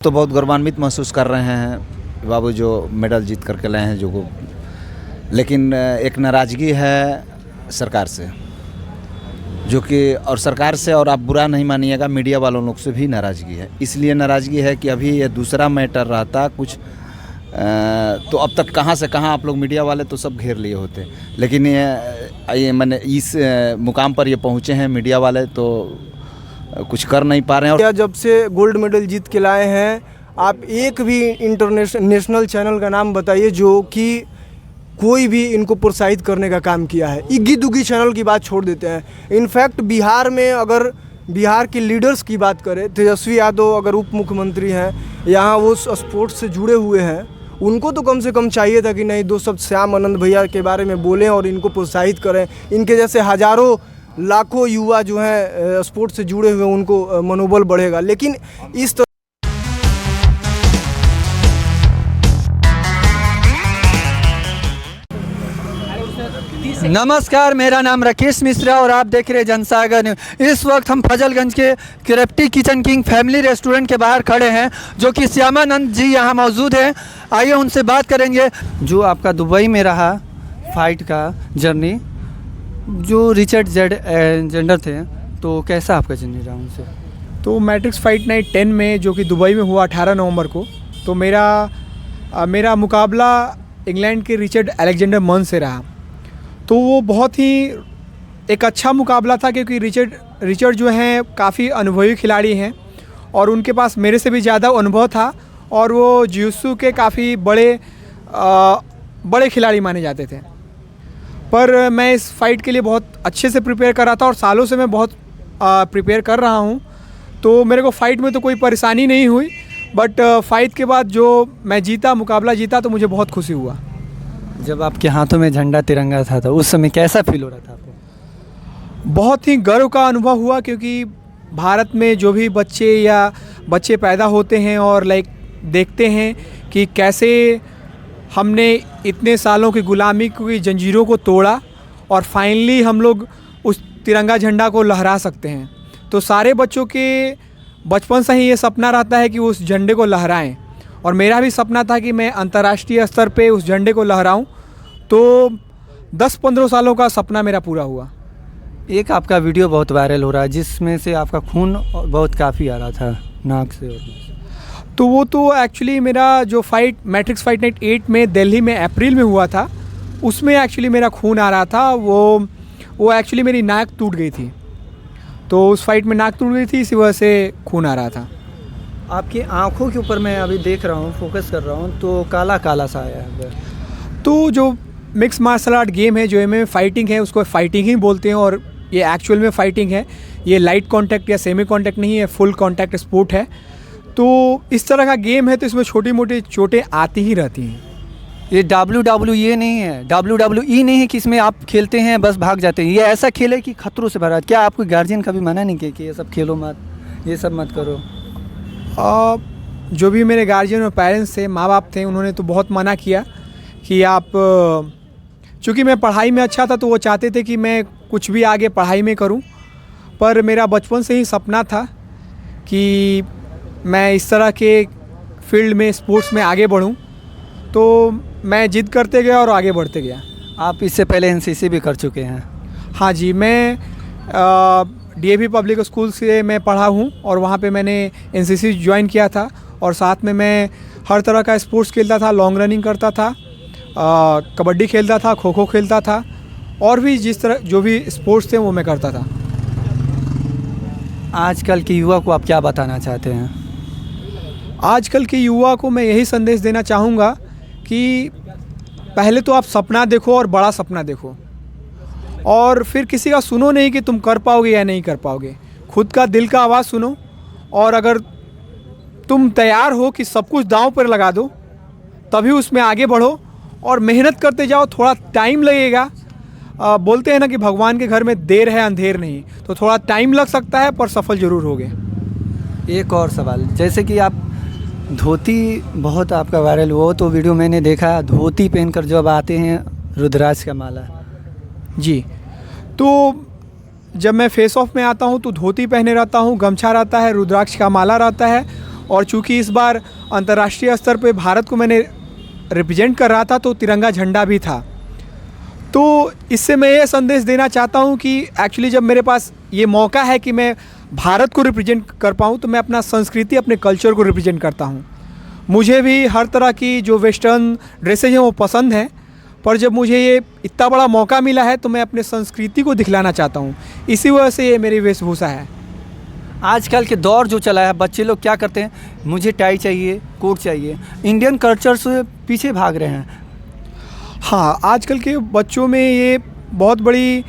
तो बहुत गौरवान्वित महसूस कर रहे हैं बाबू जो मेडल जीत करके लाए हैं जो को, लेकिन एक नाराज़गी है सरकार से, जो कि और सरकार से, और आप बुरा नहीं मानिएगा, मीडिया वालों लोग से भी नाराज़गी है। इसलिए नाराज़गी है कि अभी ये दूसरा मैटर रहता कुछ तो अब तक कहाँ से कहाँ आप लोग मीडिया वाले तो सब घेर लिए होते, लेकिन ये मैंने इस मुकाम पर ये पहुँचे हैं मीडिया वाले तो कुछ कर नहीं पा रहे हैं। और जब से गोल्ड मेडल जीत के लाए हैं, आप एक भी नेशनल चैनल का नाम बताइए जो कि कोई भी इनको प्रोत्साहित करने का काम किया है। इग्गी दुग्गी चैनल की बात छोड़ देते हैं। इनफैक्ट बिहार में अगर बिहार के लीडर्स की बात करें, तेजस्वी यादव अगर उप मुख्यमंत्री हैं, यहाँ वो स्पोर्ट्स से जुड़े हुए हैं, उनको तो कम से कम चाहिए था कि नहीं दो शब्द श्याम आनंद भैया के बारे में बोलें और इनको प्रोत्साहित करें। इनके जैसे हज़ारों लाखों युवा जो हैं स्पोर्ट्स से जुड़े हुए, उनको मनोबल बढ़ेगा। लेकिन इस तरह नमस्कार, मेरा नाम राकेश मिश्रा और आप देख रहे हैं जनसागर न्यूज़। इस वक्त हम फजलगंज के क्रेप्टी किचन किंग फैमिली रेस्टोरेंट के बाहर खड़े हैं, जो कि श्यामानंद जी यहाँ मौजूद हैं। आइए उनसे बात करेंगे। जो आपका दुबई में रहा फाइट का जर्नी, जो रिचर्ड जेंडर थे, तो कैसा आपका जर्नी रहा उनसे? तो मैट्रिक्स फाइट नाइट 10 में जो कि दुबई में हुआ 18 नवंबर को, तो मेरा मुकाबला इंग्लैंड के रिचर्ड अलेक्जेंडर मन से रहा। तो वो बहुत ही एक अच्छा मुकाबला था, क्योंकि रिचर्ड जो हैं काफ़ी अनुभवी खिलाड़ी हैं और उनके पास मेरे से भी ज़्यादा अनुभव था, और वो जिउसु के काफ़ी बड़े खिलाड़ी माने जाते थे। पर मैं इस फाइट के लिए बहुत अच्छे से प्रिपेयर कर रहा था और सालों से मैं बहुत प्रिपेयर कर रहा हूँ, तो मेरे को फ़ाइट में तो कोई परेशानी नहीं हुई। बट फाइट के बाद जो मैं मुकाबला जीता, तो मुझे बहुत खुशी हुआ। जब आपके हाथों में झंडा तिरंगा था तो उस समय कैसा फील हो रहा था आपको? बहुत ही गर्व का अनुभव हुआ, क्योंकि भारत में जो भी बच्चे पैदा होते हैं और देखते हैं कि कैसे हमने इतने सालों की गुलामी की जंजीरों को तोड़ा और फाइनली हम लोग उस तिरंगा झंडा को लहरा सकते हैं। तो सारे बच्चों के बचपन से ही ये सपना रहता है कि वो उस झंडे को लहराएं, और मेरा भी सपना था कि मैं अंतर्राष्ट्रीय स्तर पे उस झंडे को लहराऊं। तो 10-15 सालों का सपना मेरा पूरा हुआ। एक आपका वीडियो बहुत वायरल हो रहा है, जिसमें से आपका खून बहुत काफ़ी आ रहा था नाक से। तो वो तो एक्चुअली मेरा जो मैट्रिक्स फाइट नाइट 8 में दिल्ली में अप्रैल में हुआ था, उसमें एक्चुअली मेरा खून आ रहा था। वो एक्चुअली मेरी नाक टूट गई थी, तो उस फाइट में नाक टूट गई थी, इसी वजह से खून आ रहा था। आपकी आंखों के ऊपर मैं अभी देख रहा हूँ, फोकस कर रहा हूँ, तो काला काला सा आया है। तो जो मिक्स मार्शल आर्ट गेम है, जो एमएमए फाइटिंग है, उसको फाइटिंग ही बोलते हैं, और ये एक्चुअल में फाइटिंग है। ये लाइट कांटेक्ट या सेमी कांटेक्ट नहीं है, फुल कांटेक्ट स्पोर्ट है। तो इस तरह का गेम है, तो इसमें छोटी मोटी चोटें आती ही रहती हैं। ये WWE नहीं है, WWE नहीं है कि इसमें आप खेलते हैं बस भाग जाते हैं। ये ऐसा खेल है कि खतरों से भरा। क्या आपको गार्जियन कभी मना नहीं किया कि ये सब खेलो मत, ये सब मत करो? जो भी मेरे गार्जियन और पेरेंट्स थे, माँ बाप थे, उन्होंने तो बहुत मना किया कि आप, चूँकि मैं पढ़ाई में अच्छा था, तो वो चाहते थे कि मैं कुछ भी आगे पढ़ाई में करूं। पर मेरा बचपन से ही सपना था कि मैं इस तरह के फील्ड में, स्पोर्ट्स में आगे बढ़ूं, तो मैं जिद करते गया और आगे बढ़ते गया। आप इससे पहले एनसीसी भी कर चुके हैं? हाँ जी, मैं डीएवी पब्लिक स्कूल से मैं पढ़ा हूँ, और वहाँ पे मैंने एनसीसी ज्वाइन किया था, और साथ में मैं हर तरह का स्पोर्ट्स खेलता था। लॉन्ग रनिंग करता था, कबड्डी खेलता था, खो खो खेलता था, और भी जिस तरह जो भी स्पोर्ट्स थे वो मैं करता था। आजकल के युवा को आप क्या बताना चाहते हैं? आजकल के युवा को मैं यही संदेश देना चाहूँगा कि पहले तो आप सपना देखो, और बड़ा सपना देखो, और फिर किसी का सुनो नहीं कि तुम कर पाओगे या नहीं कर पाओगे। खुद का दिल का आवाज़ सुनो, और अगर तुम तैयार हो कि सब कुछ दांव पर लगा दो, तभी उसमें आगे बढ़ो और मेहनत करते जाओ। थोड़ा टाइम लगेगा, बोलते हैं ना कि भगवान के घर में देर है अंधेर नहीं, तो थोड़ा टाइम लग सकता है, पर सफल ज़रूर होगे। एक और सवाल, जैसे कि आप धोती बहुत आपका वायरल हुआ, तो वीडियो मैंने देखा, धोती पहनकर जब आते हैं रुद्राक्ष का माला। जी, तो जब मैं फेस ऑफ में आता हूँ तो धोती पहने रहता हूँ, गमछा रहता है, रुद्राक्ष का माला रहता है, और चूँकि इस बार अंतर्राष्ट्रीय स्तर पे भारत को मैंने रिप्रेजेंट कर रहा था तो तिरंगा झंडा भी था। तो इससे मैं ये संदेश देना चाहता हूँ कि एक्चुअली जब मेरे पास ये मौका है कि मैं भारत को रिप्रेजेंट कर पाऊँ तो मैं अपना संस्कृति, अपने कल्चर को रिप्रेजेंट करता हूँ। मुझे भी हर तरह की जो वेस्टर्न ड्रेसेज हैं वो पसंद हैं, पर जब मुझे ये इतना बड़ा मौका मिला है तो मैं अपने संस्कृति को दिखलाना चाहता हूँ। इसी वजह से ये मेरी वेशभूषा है। आजकल के दौर जो चला है, बच्चे लोग क्या करते हैं, मुझे टाई चाहिए, कोट चाहिए, इंडियन कल्चर से पीछे भाग रहे हैं। हाँ, आजकल के बच्चों में ये बहुत बड़ी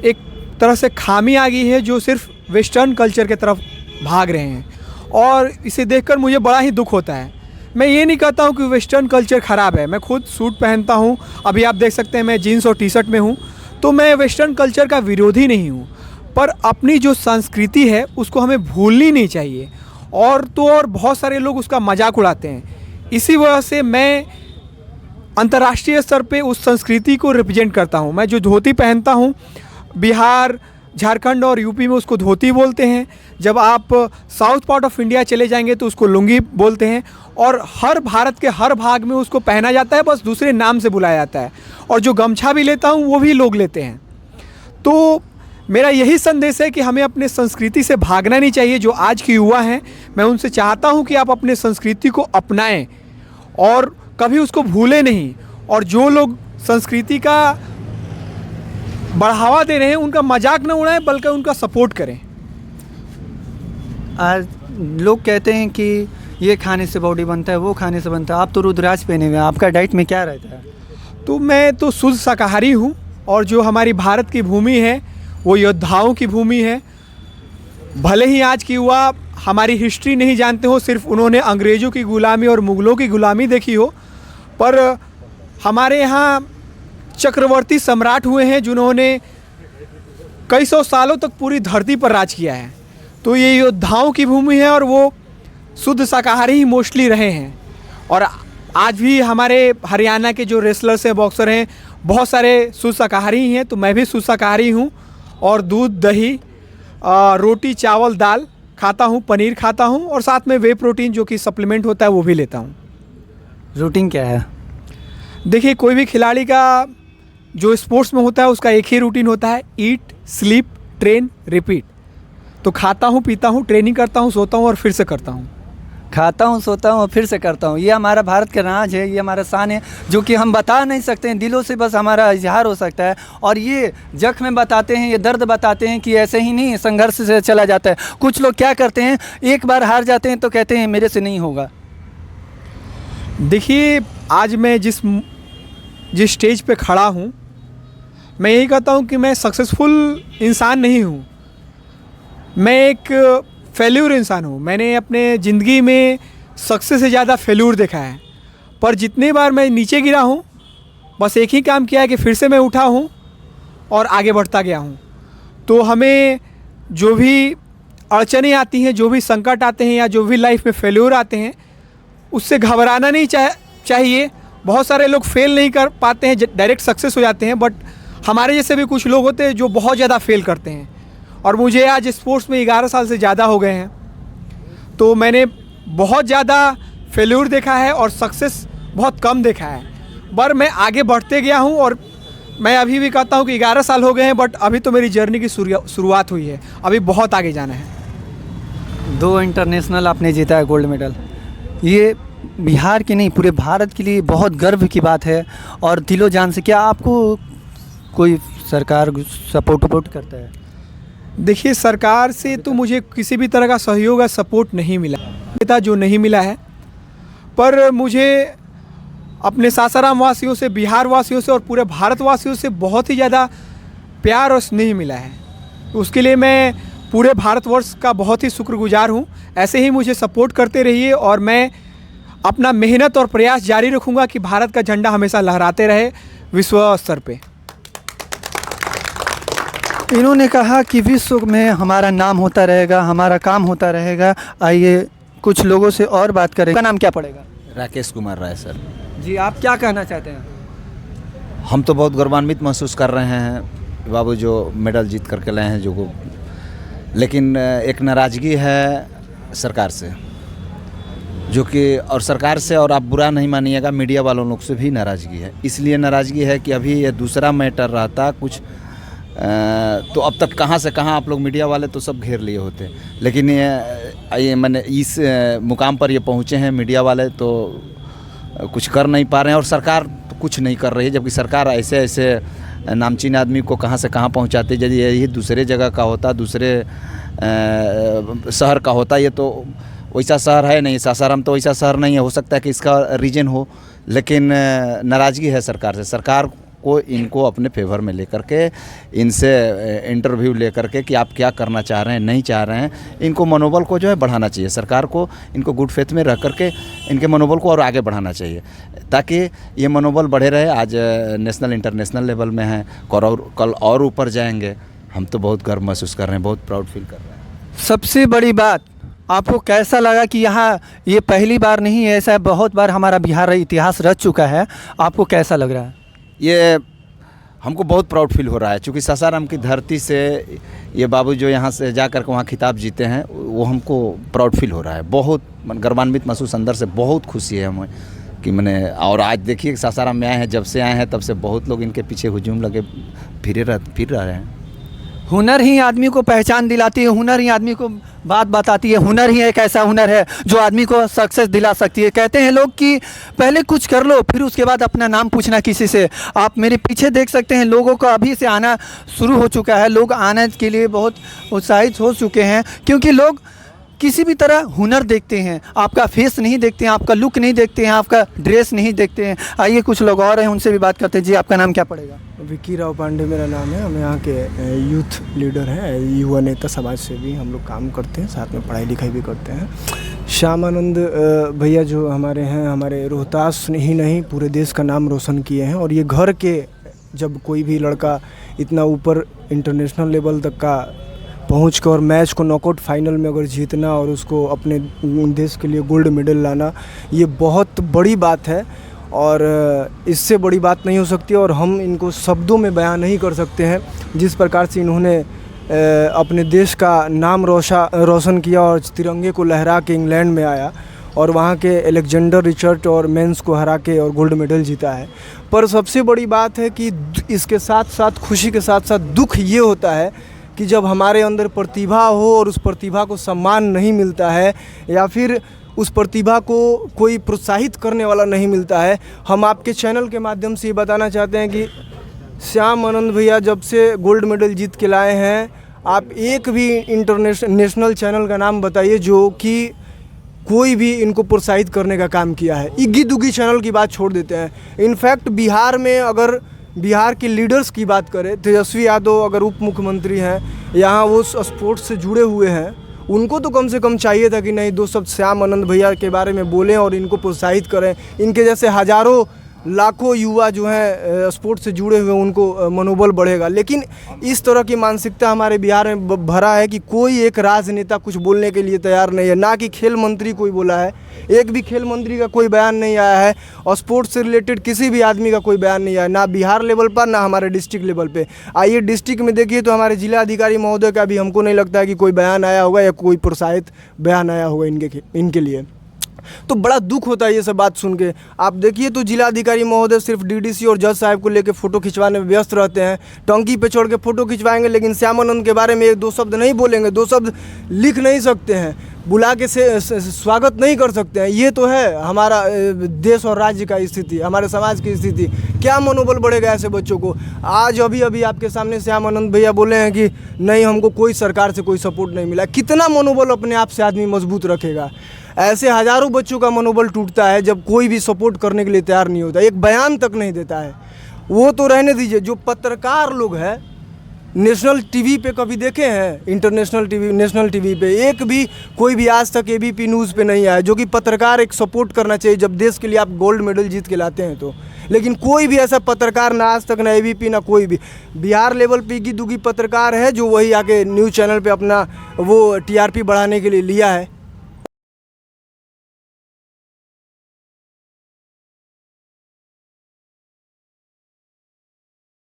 एक तरह से खामी आ गई है जो सिर्फ वेस्टर्न कल्चर के तरफ भाग रहे हैं, और इसे देखकर मुझे बड़ा ही दुख होता है। मैं ये नहीं कहता हूँ कि वेस्टर्न कल्चर ख़राब है, मैं खुद सूट पहनता हूँ, अभी आप देख सकते हैं मैं जीन्स और टी शर्ट में हूँ, तो मैं वेस्टर्न कल्चर का विरोधी नहीं हूँ, पर अपनी जो संस्कृति है उसको हमें भूलनी नहीं चाहिए। और तो और बहुत सारे लोग उसका मजाक उड़ाते हैं। इसी वजह से मैं अंतर्राष्ट्रीय स्तर पे उस संस्कृति को रिप्रेजेंट करता हूँ। मैं जो धोती पहनता हूँ, बिहार, झारखंड और यूपी में उसको धोती बोलते हैं। जब आप साउथ पार्ट ऑफ इंडिया चले जाएंगे तो उसको लुंगी बोलते हैं, और हर भारत के हर भाग में उसको पहना जाता है, बस दूसरे नाम से बुलाया जाता है। और जो गमछा भी लेता हूँ वो भी लोग लेते हैं। तो मेरा यही संदेश है कि हमें अपने संस्कृति से भागना नहीं चाहिए। जो आज के युवा हैं, मैं उनसे चाहता हूँ कि आप अपने संस्कृति को अपनाएं और कभी उसको भूलें नहीं। और जो लोग संस्कृति का बढ़ावा दे रहे हैं उनका मजाक न उड़ाएं, बल्कि उनका सपोर्ट करें। आज लोग कहते हैं कि ये खाने से बॉडी बनता है, वो खाने से बनता है। आप तो रुद्राक्ष पहने हुए हैं, आपका डाइट में क्या रहता है? तो मैं तो शुद्ध शाकाहारी हूँ, और जो हमारी भारत की भूमि है वो योद्धाओं की भूमि है। भले ही आज के युवा हमारी हिस्ट्री नहीं जानते हो, सिर्फ उन्होंने अंग्रेज़ों की ग़ुलामी और मुग़लों की ग़ुलामी देखी हो, पर हमारे यहाँ चक्रवर्ती सम्राट हुए हैं जिन्होंने कई सौ सालों तक पूरी धरती पर राज किया है। तो ये योद्धाओं की भूमि है और वो शुद्ध शाकाहारी ही मोस्टली रहे हैं। और आज भी हमारे हरियाणा के जो रेसलर्स हैं, बॉक्सर हैं, बहुत सारे शुद्ध शाकाहारी ही हैं। तो मैं भी शुद्ध शाकाहारी हूँ, और दूध, दही, रोटी, चावल, दाल खाता हूँ, पनीर खाता हूँ, और साथ में वे प्रोटीन जो कि सप्लीमेंट होता है वो भी लेता हूँ। रूटीन क्या है? देखिए, कोई भी खिलाड़ी का जो स्पोर्ट्स में होता है उसका एक ही रूटीन होता है, ईट, स्लीप, ट्रेन, रिपीट। तो खाता हूँ, पीता हूँ, ट्रेनिंग करता हूँ, सोता हूँ और फिर से करता हूँ। खाता हूँ, सोता हूँ और फिर से करता हूँ। ये हमारा भारत का राज है, ये हमारा शान है, जो कि हम बता नहीं सकते हैं, दिलों से बस हमारा इजहार हो सकता है। और ये जख्म बताते हैं, ये दर्द बताते हैं कि ऐसे ही नहीं, संघर्ष से चला जाता है। कुछ लोग क्या करते हैं, एक बार हार जाते हैं तो कहते हैं मेरे से नहीं होगा। देखिए, आज मैं जिस स्टेज पे खड़ा हूँ, मैं यही कहता हूँ कि मैं सक्सेसफुल इंसान नहीं हूँ, मैं एक फेल्यूर इंसान हूँ। मैंने अपने ज़िंदगी में सक्सेस से ज़्यादा फेल्यूर देखा है, पर जितनी बार मैं नीचे गिरा हूँ बस एक ही काम किया है कि फिर से मैं उठा हूँ और आगे बढ़ता गया हूँ। तो हमें जो भी अड़चनें आती हैं, जो भी संकट आते हैं, या जो भी लाइफ में फेल्यूर आते हैं, उससे घबराना नहीं चाहिए। बहुत सारे लोग फेल नहीं कर पाते हैं, डायरेक्ट सक्सेस हो जाते हैं, बट हमारे जैसे भी कुछ लोग होते हैं जो बहुत ज़्यादा फेल करते हैं। और मुझे आज स्पोर्ट्स में 11 साल से ज़्यादा हो गए हैं, तो मैंने बहुत ज़्यादा फेल्यूर देखा है और सक्सेस बहुत कम देखा है। पर मैं आगे बढ़ते गया हूँ, और मैं अभी भी कहता हूँ कि 11 साल हो गए हैं, बट अभी तो मेरी जर्नी की शुरुआत हुई है, अभी बहुत आगे जाना है। 2 इंटरनेशनल आपने जीता है, गोल्ड मेडल। ये बिहार की नहीं, पूरे भारत के लिए बहुत गर्व की बात है और दिलो जान से। क्या आपको कोई सरकार सपोर्ट करता है? देखिए, सरकार से तो मुझे किसी भी तरह का सहयोग या सपोर्ट नहीं मिला, जो नहीं मिला है। पर मुझे अपने सासाराम वासियों से, बिहार वासियों से और पूरे भारत वासियों से बहुत ही ज़्यादा प्यार और स्नेह मिला है। उसके लिए मैं पूरे भारतवर्ष का बहुत ही शुक्रगुजार हूँ। ऐसे ही मुझे सपोर्ट करते रहिए, और मैं अपना मेहनत और प्रयास जारी रखूँगा कि भारत का झंडा हमेशा लहराते रहे विश्व स्तर पे। इन्होंने कहा कि विश्व में हमारा नाम होता रहेगा, हमारा काम होता रहेगा। आइए कुछ लोगों से और बात करें। का नाम क्या पड़ेगा? राकेश कुमार राय सर। जी, आप क्या कहना चाहते हैं? हम तो बहुत गौरवान्वित महसूस कर रहे हैं बाबू जो मेडल जीत करके लाए हैं, जो को, लेकिन एक नाराज़गी है सरकार से, जो कि और सरकार से, और आप बुरा नहीं मानिएगा, मीडिया वालों लोग से भी नाराज़गी है। इसलिए नाराज़गी है कि अभी ये दूसरा मैटर रहता कुछ तो अब तक कहाँ से कहाँ आप लोग मीडिया वाले तो सब घेर लिए होते, लेकिन ये मैंने इस मुकाम पर ये पहुँचे हैं मीडिया वाले तो कुछ कर नहीं पा रहे हैं, और सरकार तो कुछ नहीं कर रही है, जबकि सरकार ऐसे ऐसे नामचीन आदमी को कहाँ से कहाँ पहुँचाती है। यदि यही दूसरे जगह का होता, दूसरे शहर का होता, ये तो वैसा शहर है नहीं, सासाराम तो वैसा शहर नहीं है, हो सकता है कि इसका रीजन हो, लेकिन नाराज़गी है सरकार से। सरकार को इनको अपने फेवर में लेकर के, इनसे इंटरव्यू लेकर के कि आप क्या करना चाह रहे हैं, नहीं चाह रहे हैं, इनको मनोबल को जो है बढ़ाना चाहिए। सरकार को इनको गुड फेथ में रख करके इनके मनोबल को और आगे बढ़ाना चाहिए, ताकि ये मनोबल बढ़े रहे। आज नेशनल इंटरनेशनल लेवल में हैं, कल और ऊपर जाएंगे। हम तो बहुत गर्व महसूस कर रहे हैं, बहुत प्राउड फील कर रहे हैं। सबसे बड़ी बात, आपको कैसा लगा कि यहाँ ये पहली बार नहीं है, ऐसा बहुत बार हमारा बिहार इतिहास रच चुका है, आपको कैसा लग रहा है? ये हमको बहुत प्राउड फील हो रहा है, क्योंकि सासाराम की धरती से ये बाबू जो यहाँ से जा कर के वहाँ खिताब जीते हैं, वो हमको प्राउड फील हो रहा है। बहुत गर्वान्वित महसूस अंदर से, बहुत खुशी है हमें कि मैंने, और आज देखिए सासाराम में आए हैं, जब से आए हैं तब से बहुत लोग इनके पीछे हुजूम लगे फिर रहे हैं। हुनर ही आदमी को पहचान दिलाती है, हुनर ही आदमी को बात बताती है, हुनर ही एक ऐसा हुनर है जो आदमी को सक्सेस दिला सकती है। कहते हैं लोग कि पहले कुछ कर लो, फिर उसके बाद अपना नाम पूछना किसी से। आप मेरे पीछे देख सकते हैं, लोगों का अभी से आना शुरू हो चुका है, लोग आने के लिए बहुत उत्साहित हो चुके हैं, क्योंकि लोग किसी भी तरह हुनर देखते हैं, आपका फेस नहीं देखते हैं, आपका लुक नहीं देखते हैं, आपका ड्रेस नहीं देखते हैं। आइए कुछ लोग और हैं, उनसे भी बात करते हैं। जी, आपका नाम क्या पड़ेगा? विक्की राव पांडे मेरा नाम है। हम यहाँ के यूथ लीडर हैं, युवा नेता, समाज सेवी हम लोग काम करते हैं, साथ में पढ़ाई लिखाई भी करते हैं। श्यामानंद भैया जो हमारे हैं, हमारे रोहतास ही नहीं पूरे देश का नाम रोशन किए हैं। और ये घर के, जब कोई भी लड़का इतना ऊपर इंटरनेशनल लेवल तक का पहुँच कर और मैच को नॉकआउट फाइनल में अगर जीतना और उसको अपने देश के लिए गोल्ड मेडल लाना, ये बहुत बड़ी बात है, और इससे बड़ी बात नहीं हो सकती। और हम इनको शब्दों में बयान नहीं कर सकते हैं, जिस प्रकार से इन्होंने अपने देश का नाम रोशन किया और तिरंगे को लहरा के इंग्लैंड में आया और वहाँ के अलेक्जेंडर रिचर्ड और मेंस को हरा के और गोल्ड मेडल जीता है। पर सबसे बड़ी बात है कि इसके साथ साथ, खुशी के साथ साथ दुख ये होता है कि जब हमारे अंदर प्रतिभा हो और उस प्रतिभा को सम्मान नहीं मिलता है, या फिर उस प्रतिभा को कोई प्रोत्साहित करने वाला नहीं मिलता है। हम आपके चैनल के माध्यम से ये बताना चाहते हैं कि श्याम आनंद भैया जब से गोल्ड मेडल जीत के लाए हैं, आप एक भी नेशनल चैनल का नाम बताइए जो कि कोई भी इनको प्रोत्साहित करने का काम किया है। इग्गी दुग्गी चैनल की बात छोड़ देते हैं। इनफैक्ट बिहार में, अगर बिहार के लीडर्स की बात करें, तेजस्वी यादव अगर उप मुख्यमंत्री हैं, यहाँ वो स्पोर्ट्स से जुड़े हुए हैं, उनको तो कम से कम चाहिए था कि नहीं, दो शब्द श्याम आनंद भैया के बारे में बोलें और इनको प्रोत्साहित करें। इनके जैसे हज़ारों लाखों युवा जो हैं स्पोर्ट्स से जुड़े हुए, उनको मनोबल बढ़ेगा। लेकिन इस तरह की मानसिकता हमारे बिहार में भरा है कि कोई एक राजनेता कुछ बोलने के लिए तैयार नहीं है। ना कि खेल मंत्री कोई बोला है, एक भी खेल मंत्री का कोई बयान नहीं आया है, और स्पोर्ट्स से रिलेटेड किसी भी आदमी का कोई बयान नहीं आया, ना बिहार लेवल पर, ना हमारे डिस्ट्रिक्ट लेवल पे। आइए डिस्ट्रिक्ट में देखिए तो हमारे जिला अधिकारी महोदय का भी हमको नहीं लगता है कि कोई बयान आया होगा या कोई प्रोत्साहित बयान आया होगा इनके लिए। तो बड़ा दुख होता है ये सब बात सुन के। आप देखिए तो जिला अधिकारी महोदय सिर्फ डीडीसी और जज साहब को लेकर फ़ोटो खिंचवाने में व्यस्त रहते हैं। टंकी पे चढ़ के फ़ोटो खिंचवाएंगे, लेकिन श्याम आनंद के बारे में एक दो शब्द नहीं बोलेंगे, दो शब्द लिख नहीं सकते हैं, बुला के से स्वागत नहीं कर सकते हैं। ये तो है हमारा देश और राज्य का स्थिति, हमारे समाज की स्थिति। क्या मनोबल बढ़ेगा ऐसे बच्चों को? आज अभी आपके सामने श्याम आनंद भैया बोले हैं कि नहीं, हमको कोई सरकार से कोई सपोर्ट नहीं मिला। कितना मनोबल अपने आप से आदमी मजबूत रखेगा? ऐसे हज़ारों बच्चों का मनोबल टूटता है जब कोई भी सपोर्ट करने के लिए तैयार नहीं होता, एक बयान तक नहीं देता है। वो तो रहने दीजिए, जो पत्रकार लोग हैं, नेशनल टीवी पे कभी देखे हैं? इंटरनेशनल टीवी, नेशनल टीवी पे एक भी कोई भी आज तक एबीपी न्यूज़ पे नहीं आया, जो कि पत्रकार एक सपोर्ट करना चाहिए जब देश के लिए आप गोल्ड मेडल जीत के लाते हैं तो। लेकिन कोई भी ऐसा पत्रकार ना आज तक, ना एबीपी, ना कोई भी बिहार लेवल पे इग्गी दुग्गी पत्रकार है जो वही आके न्यूज़ चैनल पे अपना वो टीआरपी बढ़ाने के लिए लिया है।